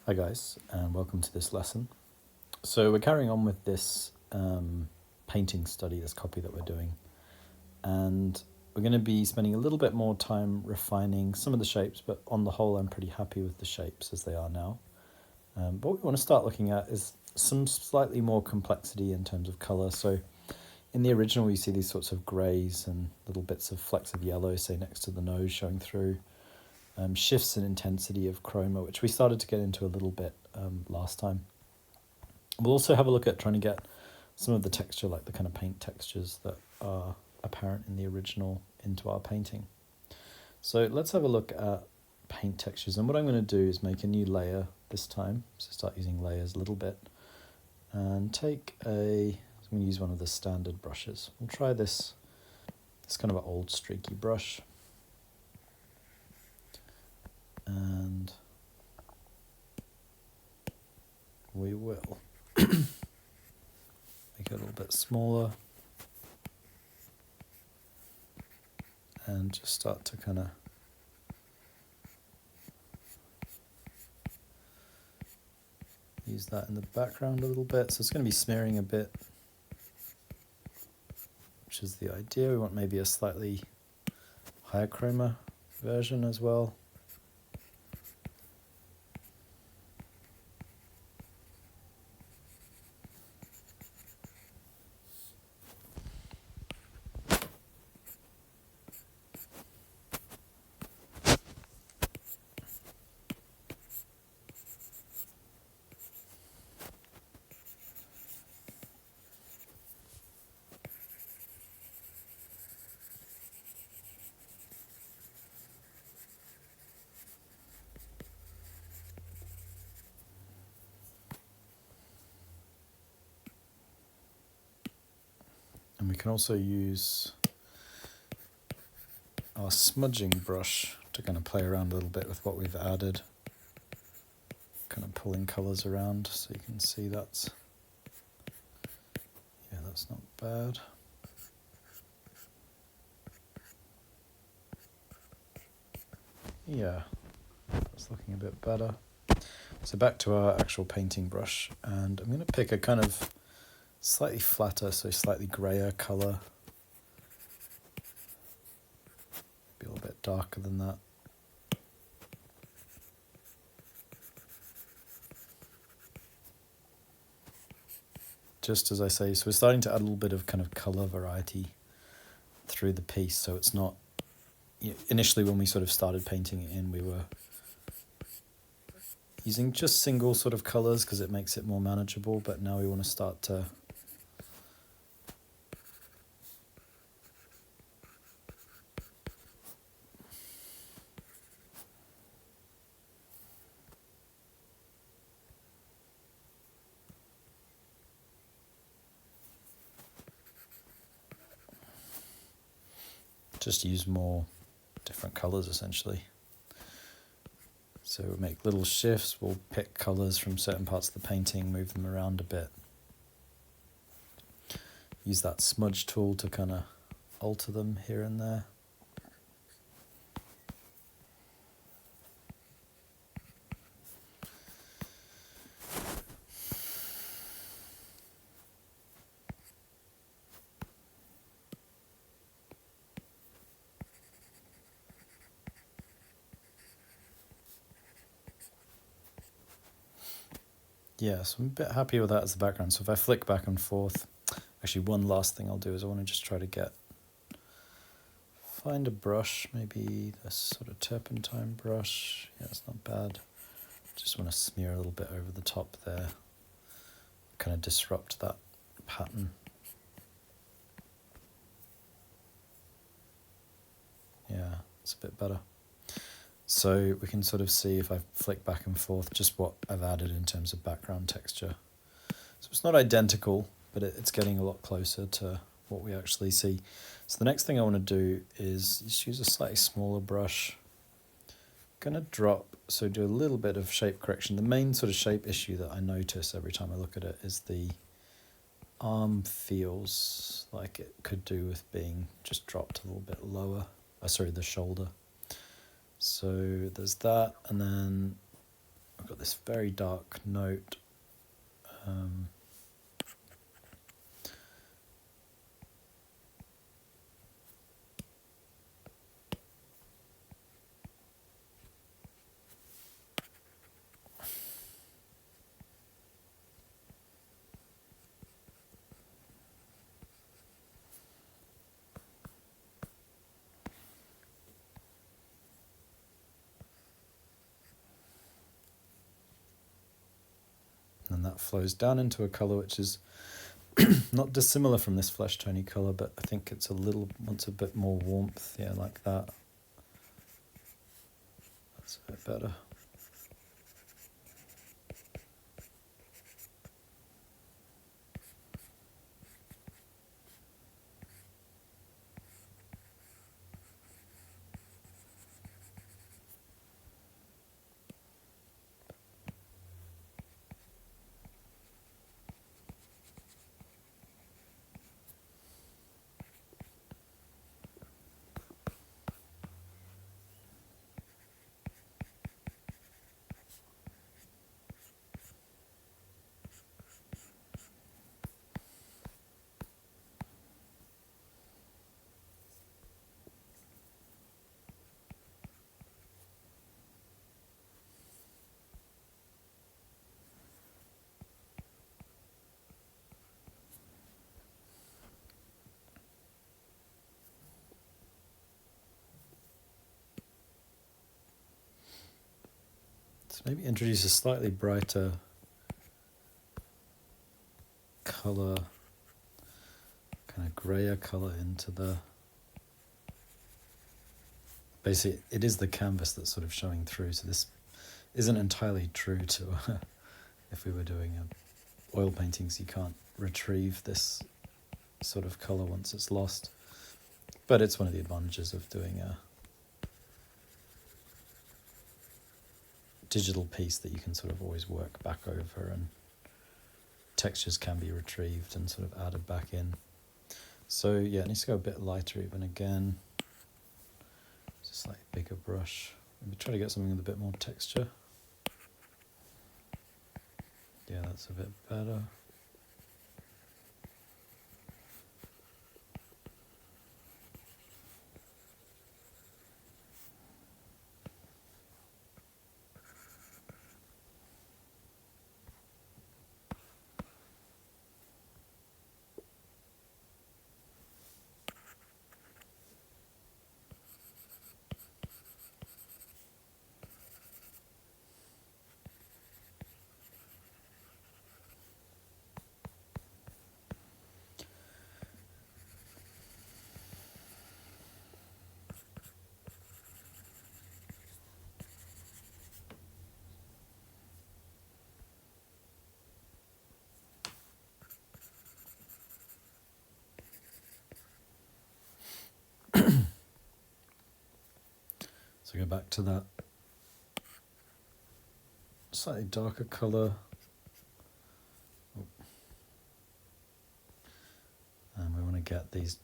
Hi guys, and welcome to this lesson. So we're carrying on with this painting study, this copy that we're doing, and we're going to be spending a little bit more time refining some of the shapes, but on the whole I'm pretty happy with the shapes as they are now. But what we want to start looking at is some slightly more complexity in terms of colour. So in the original you see these sorts of greys and little bits of flecks of yellow, say next to the nose, showing through. Shifts in intensity of chroma, which we started to get into a little bit last time. We'll also have a look at trying to get some of the texture, like the kind of paint textures that are apparent in the original, into our painting. So let's have a look at paint textures, and what I'm going to do is make a new layer this time, so start using layers a little bit, and I'm going to use one of the standard brushes. We'll try this kind of an old streaky brush. And we will make it a little bit smaller and just start to kind of use that in the background a little bit. So it's going to be smearing a bit, which is the idea. We want maybe a slightly higher chroma version as well. And we can also use our smudging brush to kind of play around a little bit with what we've added, kind of pulling colours around, so you can see that's not bad. Yeah, that's looking a bit better. So back to our actual painting brush, and I'm going to pick a kind of slightly flatter, so slightly grayer colour. Maybe a little bit darker than that. Just as I say, so we're starting to add a little bit of kind of colour variety through the piece, so it's not... Initially when we sort of started painting it in, we were using just single sort of colours because it makes it more manageable, but now we want to start to just use more different colours essentially. So we'll make little shifts, we'll pick colours from certain parts of the painting, move them around a bit. Use that smudge tool to kind of alter them here and there. Yeah, so I'm a bit happy with that as the background. So if I flick back and forth, actually one last thing I'll do is I want to just try to find a brush, maybe this sort of turpentine brush. Yeah, it's not bad. Just want to smear a little bit over the top there, kind of disrupt that pattern. Yeah, it's a bit better. So we can sort of see, if I flick back and forth, just what I've added in terms of background texture. So it's not identical, but it's getting a lot closer to what we actually see. So the next thing I want to do is just use a slightly smaller brush. Going to do a little bit of shape correction. The main sort of shape issue that I notice every time I look at it is the arm feels like it could do with being just dropped a little bit lower. The shoulder. So there's that, and then I've got this very dark note. And that flows down into a colour which is not dissimilar from this flesh tony colour, but I think it's wants a bit more warmth, yeah, like that. That's a bit better. So maybe introduce a slightly brighter colour, kind of grayer colour into the... Basically, it is the canvas that's sort of showing through, so this isn't entirely true to if we were doing oil paintings. You can't retrieve this sort of colour once it's lost, but it's one of the advantages of doing a digital piece, that you can sort of always work back over, and textures can be retrieved and sort of added back in. So yeah, it needs to go a bit lighter even again. Just a slightly bigger brush. Maybe try to get something with a bit more texture. Yeah, that's a bit better. So go back to that slightly darker colour. And we want to get these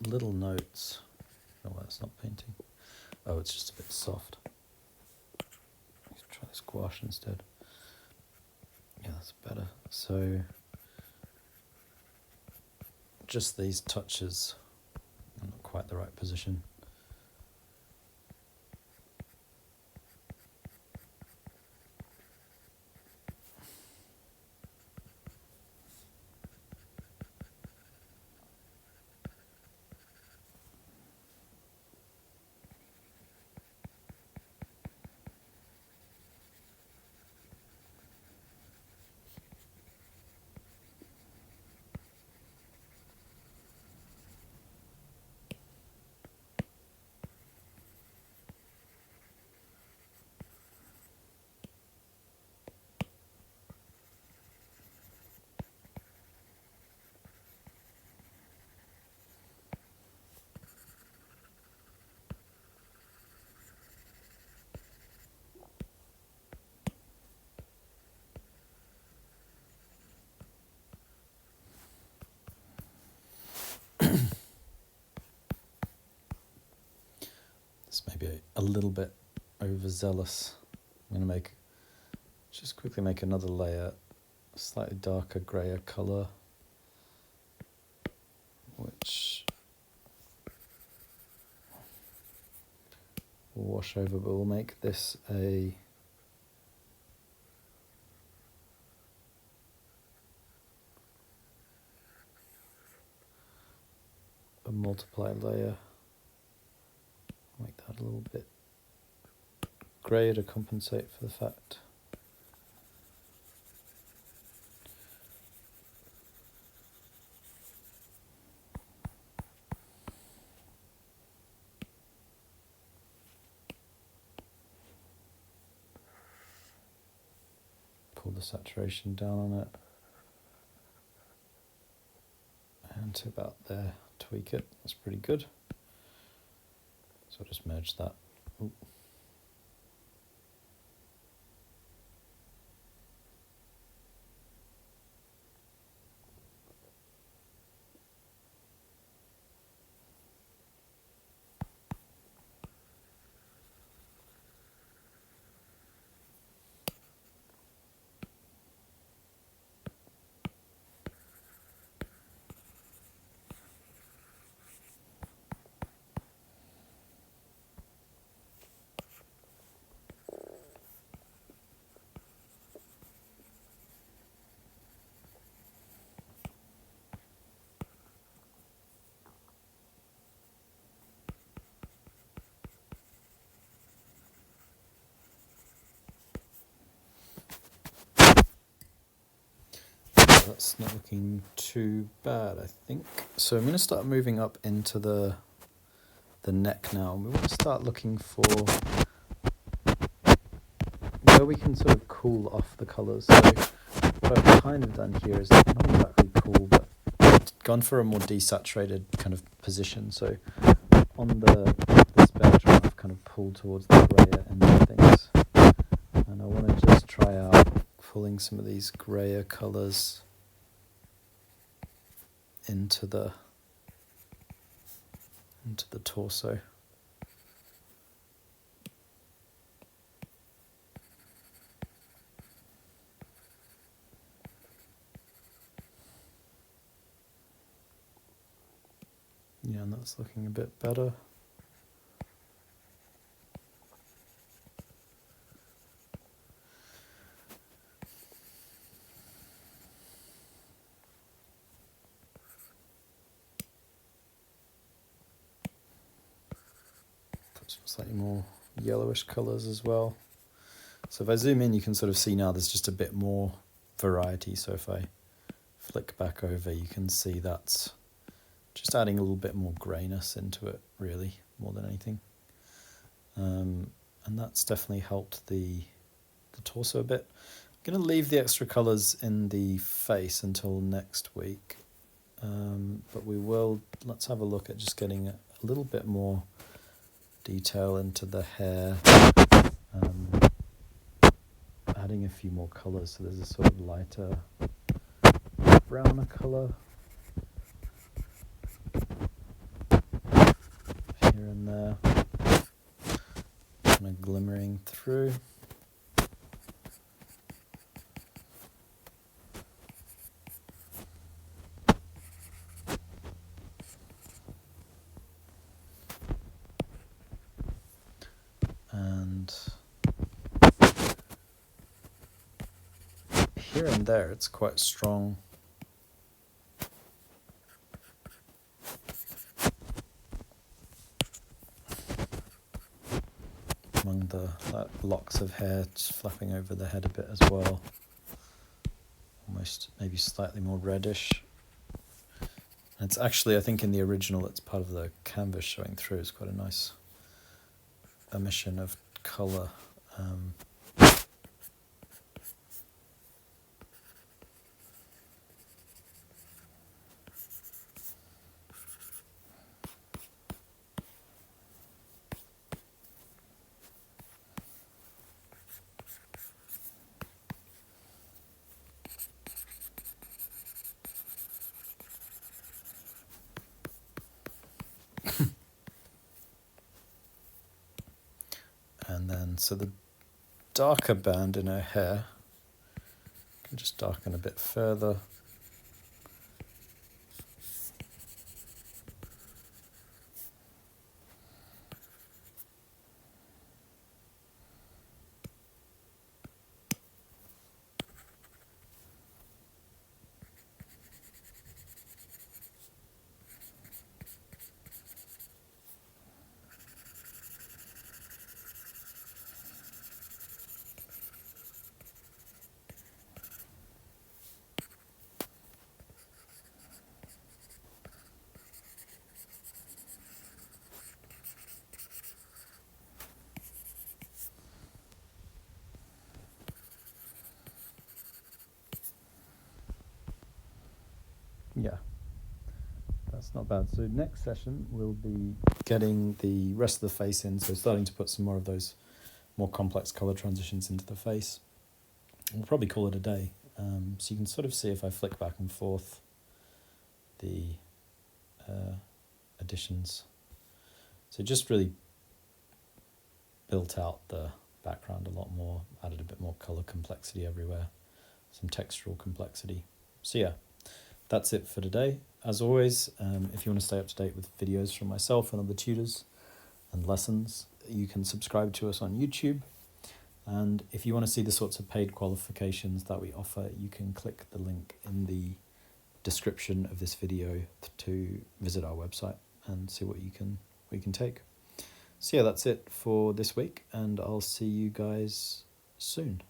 little notes. Oh, well, it's not painting. Oh, it's just a bit soft. Let's try this gouache instead. Yeah, that's better. So just these touches, not quite the right position. This may be a little bit overzealous. I'm going to just quickly make another layer, a slightly darker grayer colour, which will wash over, but we'll make this a multiply layer. Make that a little bit grey to compensate for the fact pull the saturation down on it and to about there, tweak it. That's pretty good. So I'll just merge that. Ooh. That's not looking too bad, I think. So I'm going to start moving up into the neck now. We want to start looking for where we can sort of cool off the colours. So what I've kind of done here is not exactly cool, but gone for a more desaturated kind of position. So on the spectrum, I've kind of pulled towards the grayer end of things. And I want to just try out pulling some of these grayer colours into the torso. Yeah, and that's looking a bit better. Slightly more yellowish colours as well. So if I zoom in, you can sort of see now there's just a bit more variety. So if I flick back over, you can see that's just adding a little bit more greyness into it, really, more than anything. And that's definitely helped the torso a bit. I'm going to leave the extra colours in the face until next week. But let's have a look at just getting a little bit more detail into the hair, adding a few more colours. So there's a sort of lighter browner colour here and there, kind of glimmering through. And here and there it's quite strong. Among the locks of hair just flapping over the head a bit as well. Almost maybe slightly more reddish. And it's actually, I think in the original, it's part of the canvas showing through. It's quite a nice emission of colour. And then band. So the darker band in her hair can just darken a bit further. Yeah, that's not bad. So next session we'll be getting the rest of the face in, so starting to put some more of those more complex colour transitions into the face. We'll probably call it a day. So you can sort of see if I flick back and forth the additions. So just really built out the background a lot more, added a bit more colour complexity everywhere, some textural complexity. So yeah, that's it for today. As always, if you want to stay up to date with videos from myself and other tutors and lessons, you can subscribe to us on YouTube. And if you want to see the sorts of paid qualifications that we offer, you can click the link in the description of this video to visit our website and see what you can take. So yeah, that's it for this week, and I'll see you guys soon.